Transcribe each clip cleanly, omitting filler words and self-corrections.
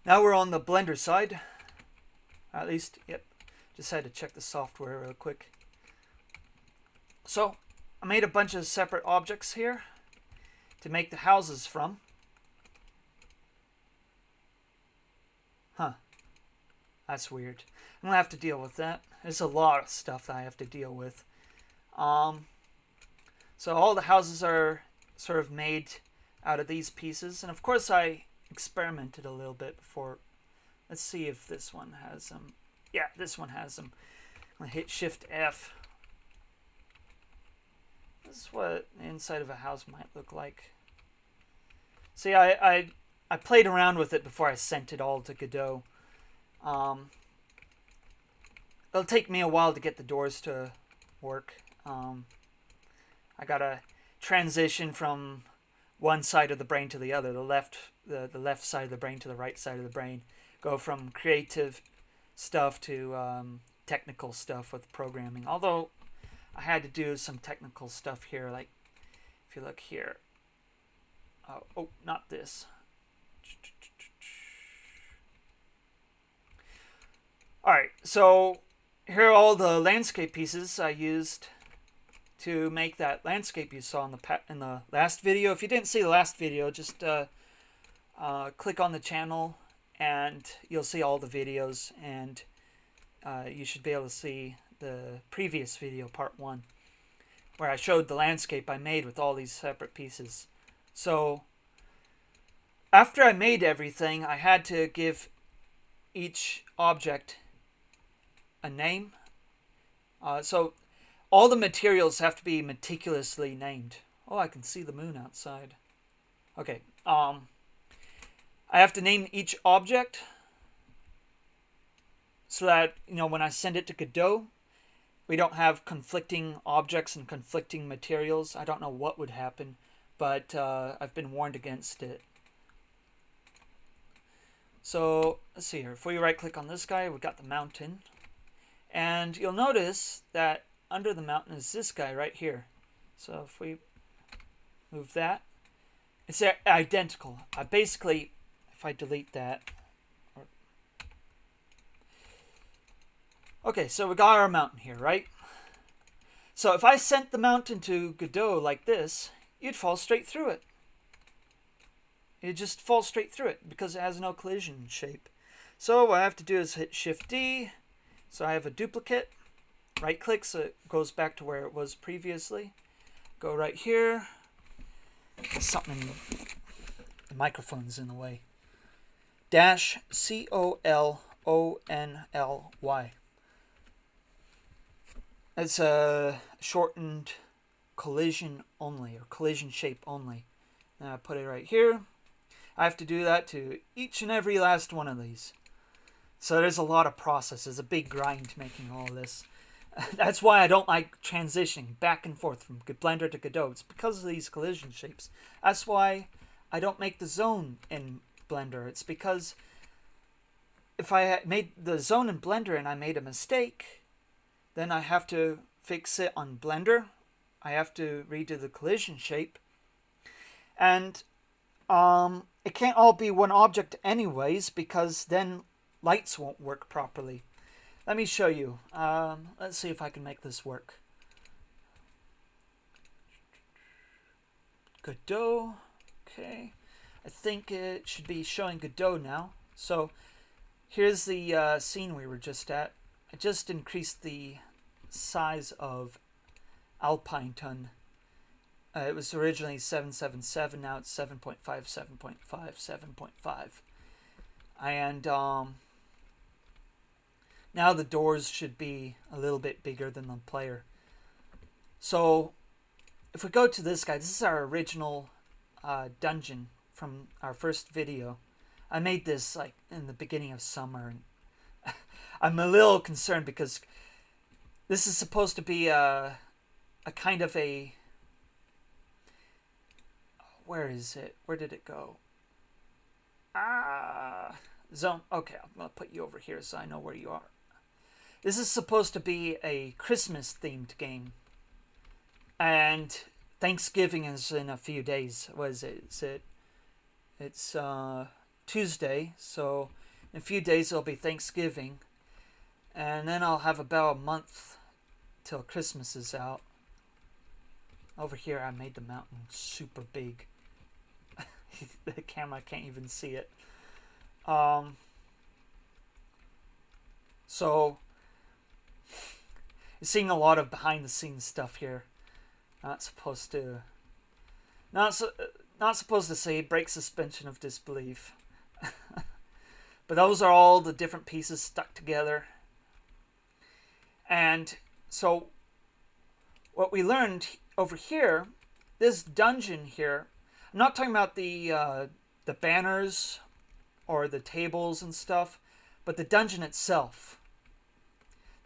Now we're on the Blender side. At least, yep. Just had to check the software real quick. So, I made a bunch of separate objects here to make the houses from. Huh. That's weird. I'm gonna have to deal with that. There's a lot of stuff that I have to deal with. So all the houses are sort of made out of these pieces, and of course I experimented a little bit before. Let's see if this one has them. Yeah, this one has them. I'm gonna hit Shift F. This is what the inside of a house might look like. See, I played around with it before I sent it all to Godot. It'll take me a while to get the doors to work. I gotta transition from one side of the brain to the other, the left side of the brain to the right side of the brain. Go from creative stuff to technical stuff with programming. Although I had to do some technical stuff here, like if you look here. Oh, not this. Alright, so here are all the landscape pieces I used to make that landscape you saw in the last video. If you didn't see the last video, just click on the channel and you'll see all the videos, and you should be able to see the previous video, part 1, where I showed the landscape I made with all these separate pieces. So after I made everything, I had to give each object a name. So all the materials have to be meticulously named. Oh, I can see the moon outside. Okay. I have to name each object so that, when I send it to Godot, we don't have conflicting objects and conflicting materials. I don't know what would happen, but I've been warned against it. So let's see here. If we right click on this guy, we've got the mountain. And you'll notice that under the mountain is this guy right here. So if we move that, it's identical. Basically, if I delete that. Okay, so we got our mountain here, right? So if I sent the mountain to Godot like this, you'd fall straight through it. You'd just fall straight through it because it has no collision shape. So what I have to do is hit Shift D. So I have a duplicate. Right click so it goes back to where it was previously. Go right here. There's something, the microphone's in the way. Dash COLONLY. It's a shortened collision only, or collision shape only. And I put it right here. I have to do that to each and every last one of these. So there's a lot of process. There's a big grind making all this. That's why I don't like transitioning back and forth from Blender to Godot. It's because of these collision shapes. That's why I don't make the zone in Blender. It's because if I had made the zone in Blender and I made a mistake, then I have to fix it on Blender. I have to redo the collision shape. And it can't all be one object anyways, because then lights won't work properly. Let me show you. Let's see if I can make this work. Godot. Okay. I think it should be showing Godot now. So here's the scene we were just at. I just increased the size of Alpinetone. It was originally 777. Now it's 7.5, 7.5, 7.5. And now the doors should be a little bit bigger than the player. So if we go to this guy, this is our original dungeon from our first video. I made this like in the beginning of summer. And I'm a little concerned because this is supposed to be a kind of a... Where is it? Where did it go? Zone. Okay, I'm going to put you over here so I know where you are. This is supposed to be a Christmas-themed game. And Thanksgiving is in a few days. What is it? It's Tuesday, so in a few days it'll be Thanksgiving, and then I'll have about a month till Christmas is out. Over here I made the mountain super big. The camera can't even see it. So you're seeing a lot of behind the scenes stuff here. Not supposed to say break suspension of disbelief. But those are all the different pieces stuck together. And so what we learned over here, this dungeon here, I'm not talking about the banners or the tables and stuff, but the dungeon itself.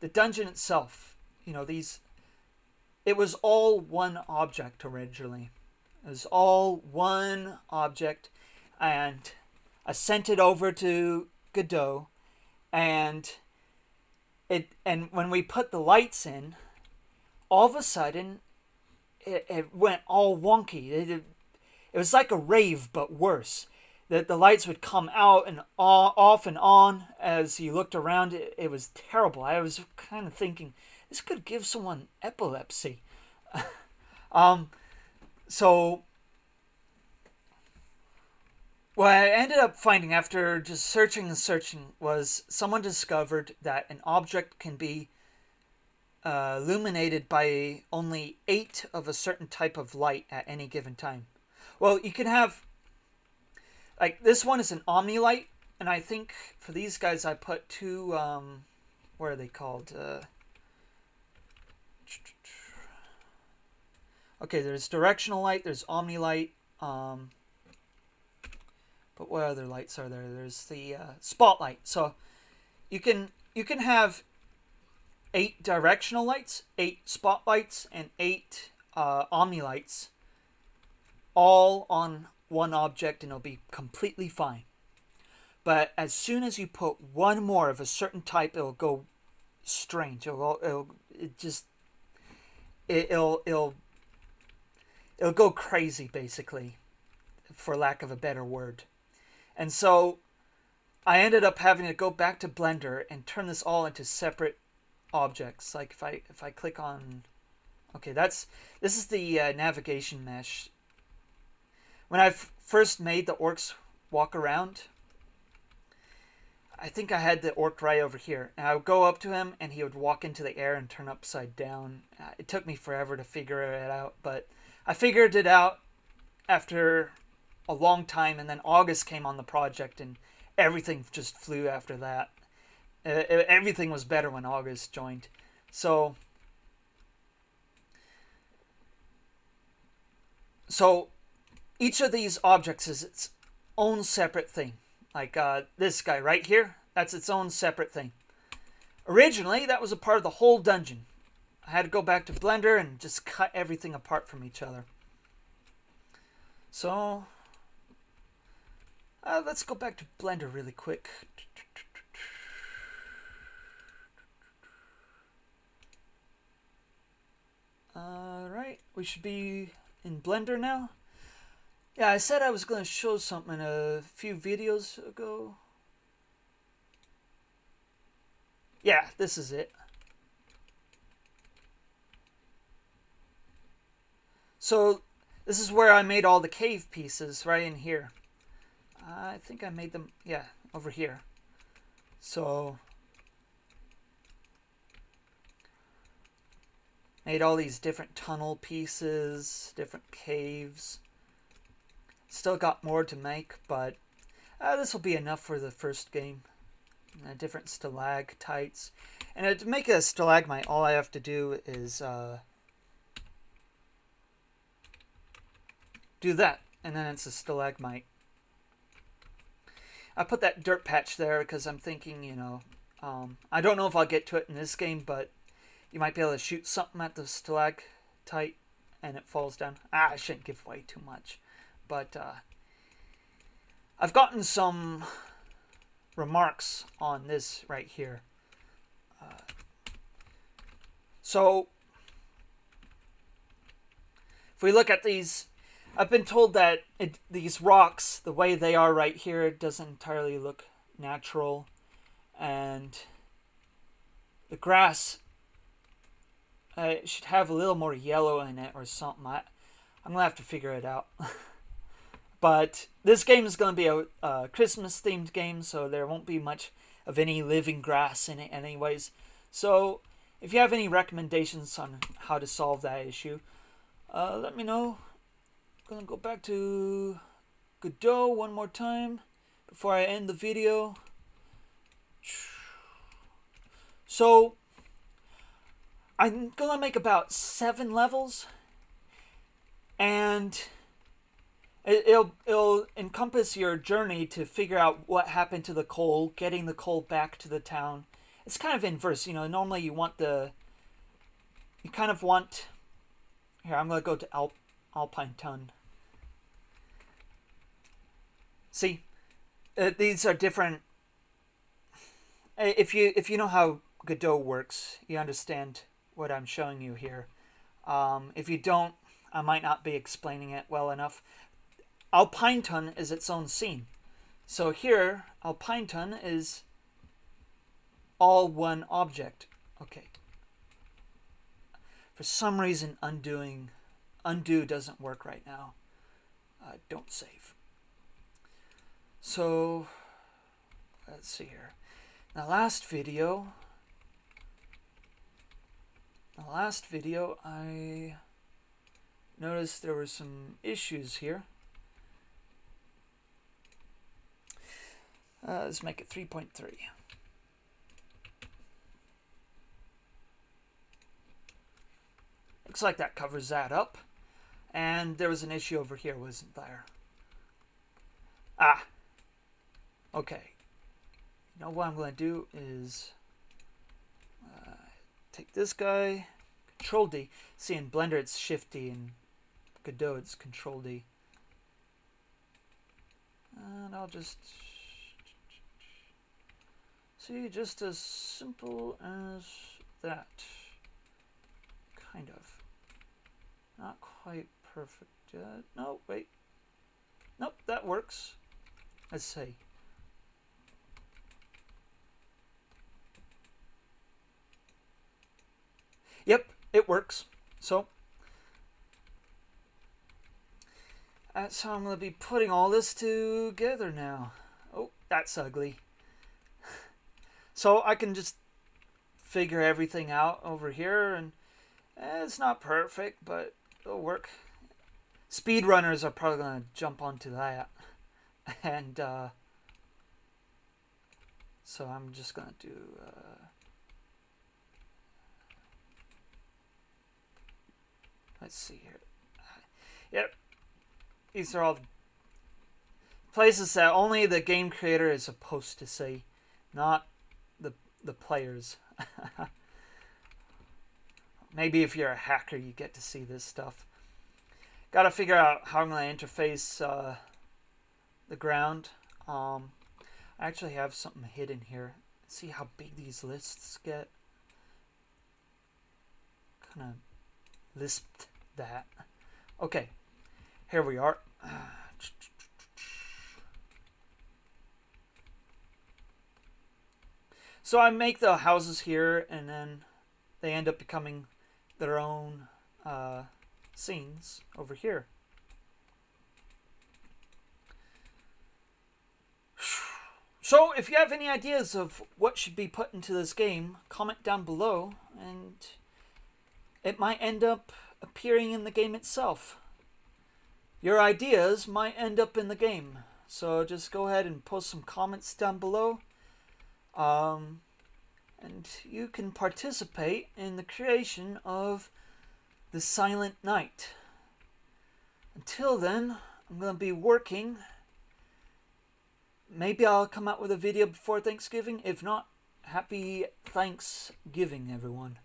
The dungeon itself, you know, it was all one object originally. It was all one object, and I sent it over to Godot, and when we put the lights in, all of a sudden it went all wonky. It was like a rave, but worse. The lights would come out and off and on as you looked around. It was terrible. I was kind of thinking, this could give someone epilepsy. So what I ended up finding after just searching and searching was someone discovered that an object can be illuminated by only 8 of a certain type of light at any given time. Well, you can have, like, this one is an omni-light, and I think for these guys I put 2, what are they called? Okay, there's directional light, there's omni-light, but what other lights are there? There's the spotlight. So you can have 8 directional lights, 8 spotlights, and 8 omni-lights all on one object, and it'll be completely fine. But as soon as you put one more of a certain type, it'll go strange. It'll go crazy, basically, for lack of a better word. And so I ended up having to go back to Blender and turn this all into separate objects. Like if I click on, okay, this is the navigation mesh. When I first made the orcs walk around, I think I had the orc right over here, and I would go up to him and he would walk into the air and turn upside down. It took me forever to figure it out, but I figured it out after a long time, and then August came on the project and everything just flew after that. Everything was better when August joined. So each of these objects is its own separate thing. Like this guy right here, that's its own separate thing. Originally, that was a part of the whole dungeon. I had to go back to Blender and just cut everything apart from each other. So let's go back to Blender really quick. Alright, we should be in Blender now. Yeah, I said I was going to show something a few videos ago. Yeah, this is it. So this is where I made all the cave pieces, right in here. I think I made them, yeah, over here. So made all these different tunnel pieces, different caves. Still got more to make, but this will be enough for the first game. Different stalactites. And to make a stalagmite, all I have to do is do that, and then it's a stalagmite. I put that dirt patch there because I'm thinking, you know, I don't know if I'll get to it in this game, but you might be able to shoot something at the stalactite and it falls down. I shouldn't give away too much. But I've gotten some remarks on this right here. So if we look at these, I've been told that these rocks, the way they are right here, doesn't entirely look natural, and the grass should have a little more yellow in it or something. I'm gonna have to figure it out. But this game is gonna be a Christmas themed game, so there won't be much of any living grass in it anyways. So if you have any recommendations on how to solve that issue, let me know. I'm gonna go back to Godot one more time before I end the video. So I'm gonna make about 7 levels, and it'll encompass your journey to figure out what happened to the coal, getting the coal back to the town. It's kind of inverse, you know. Normally you kind of want. Here, I'm gonna go to Alpine Ton. See, these are different. If you know how Godot works, you understand what I'm showing you here. If you don't, I might not be explaining it well enough. Alpineton is its own scene. So here, Alpineton is all one object. Okay. For some reason, undo doesn't work right now. Don't save. So, let's see here. In the last video, I noticed there were some issues here. Let's make it 3.3. Looks like that covers that up. And there was an issue over here, wasn't there? Ah. Okay. You know what I'm going to do is take this guy, Control D. See, in Blender it's Shift D, and Godot it's Control D. And I'll just see, just as simple as that. Kind of. Not quite perfect. No, wait. Nope, that works. Let's see. Yep, it works. So that's how I'm going to be putting all this together now. Oh, that's ugly. So I can just figure everything out over here, and it's not perfect, but it'll work. Speedrunners are probably going to jump onto that. And so I'm just going to do let's see here. Yep. These are all places that only the game creator is supposed to see, not the players. Maybe if you're a hacker, you get to see this stuff. Got to figure out how I'm going to interface the ground. I actually have something hidden here. See how big these lists get? Kind of lisped that. Okay, here we are. So I make the houses here, and then they end up becoming their own scenes over here. So if you have any ideas of what should be put into this game, comment down below, and it might end up appearing in the game itself. Your ideas might end up in the game. So just go ahead and post some comments down below. And you can participate in the creation of the Silent Night. Until then, I'm going to be working. Maybe I'll come out with a video before Thanksgiving. If not, happy Thanksgiving, everyone.